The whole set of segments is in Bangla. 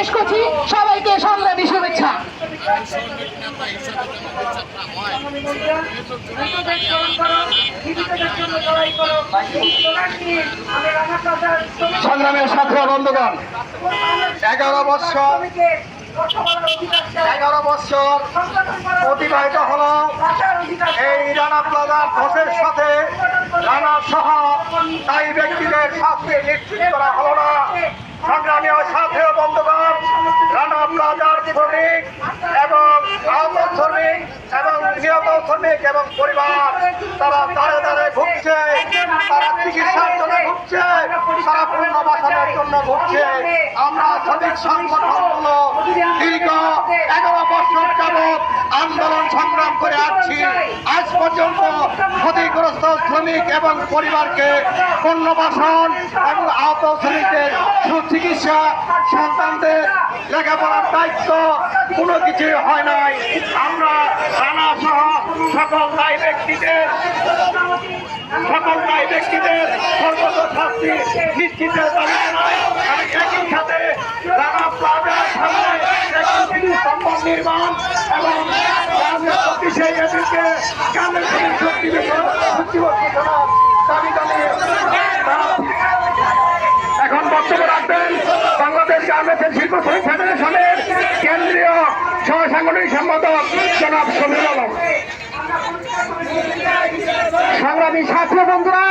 শেষ করছি। সবাইকে সংগ্রামী শুভেচ্ছা। সংগ্রামের সাথে বন্ধুগণ, 11 বছর অতিবাহিত হলো এই রানা প্লাজার ধসের সাথে। রানা সহ তাই ব্যক্তিদের শাস্তি নিশ্চিত করা হলো না। সংগ্রামী সাথে বন্ধুগণ, রানা প্লাজার শ্রমিক এবং আহত শ্রমিক এবং নিহত শ্রমিক এবং পরিবার তারা দাঁড়ে দাঁড়ে ঘুরছে, তারা চিকিৎসার জন্য ঘুরছে, তারা পুনর্বাসনের জন্য ঘুরছে। আমরা শ্রমিক সংগঠনগুলো দীর্ঘ 11 বছর যাবৎ আন্দোলন সংগ্রাম করে আসছি। আজ পর্যন্ত ক্ষতিগ্রস্ত শ্রমিক এবং পরিবারকে পুনর্বাসন এবং আহত শ্রমিকদের সুচিকিৎসা, সন্তানদের লেখাপড়ার দায়িত্ব কোনো কিছুই হয় নাই। আমরা রানা সহ সকল দায়ী ব্যক্তিদের সর্বোচ্চ শাস্তি নিশ্চিতের দাবি জানাই। আমি একই সাথে রানা প্লাজার সামনে একটি স্তম্ভ নির্মাণ এবং সেই এদিকে গ্রামের শক্তি দাবি জানিয়ে এখন বক্তব্য রাখবেন বাংলাদেশ গার্মেন্টস শিল্প শ্রমিক ফেডারেশনের কেন্দ্রীয় সহ সাংগঠনিক সম্পাদক জনাব সমীর আলম। সংগ্রামী ছাত্র বন্ধুরা,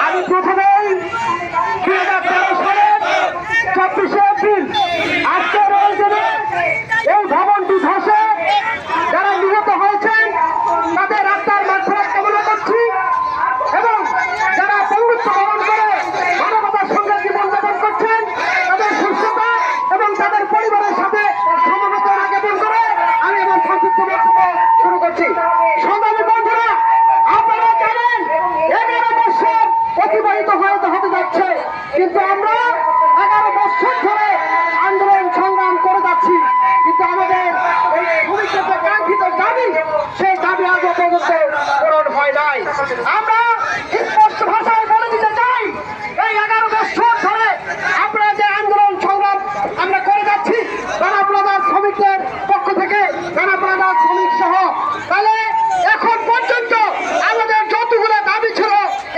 আমি প্রথমেই 2013 সালের 24শে এপ্রিল আজকের এই দিনে এই ভবনটি ধসে যারা নিহত হয়েছেন তাদের আত্মার মাত্রা কামনা করছি এবং যারা পঙ্গুত্ব বরণ করে মানবতার সঙ্গে জীবনযাপন করছেন তাদের সুস্থতা এবং তাদের পরিবারের সাথে সমবেদনা জ্ঞাপন করে আমি আমার সংক্ষিপ্ত বক্তব্য শুরু করছি। সংগ্রামী বন্ধুরা, আপনারা জানেন 11 বছর অতিবাহিত হতে যাচ্ছে, কিন্তু আমরা 11 বছর ধরে আন্দোলন সংগ্রাম করে যাচ্ছি, কিন্তু আমাদের এই ভবিষ্যতে কাঙ্ক্ষিত দাবি, সেই দাবি আজও পর্যন্ত পূরণ হয় নাই। আমরা স্পষ্ট ভাষায় বলে দিতে চাই, এই 11 বছর ধরে আমরা যে আন্দোলন সংগ্রাম আমরা করে যাচ্ছি রানা প্লাজার শ্রমিকদের পক্ষ থেকে, রানা প্লাজার শ্রমিক সহ, তাহলে এখন পর্যন্ত আমাদের যতগুলো দাবি ছিল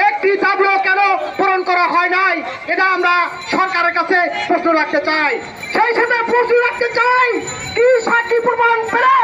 একটি দাবিও কেন পূরণ করা হয় নাই, এটা আমরা সরকারের কাছে প্রশ্ন রাখতে চাই। সেই সাথে প্রশ্ন রাখতে চাই, কি সাক্ষী প্রমাণ পেলে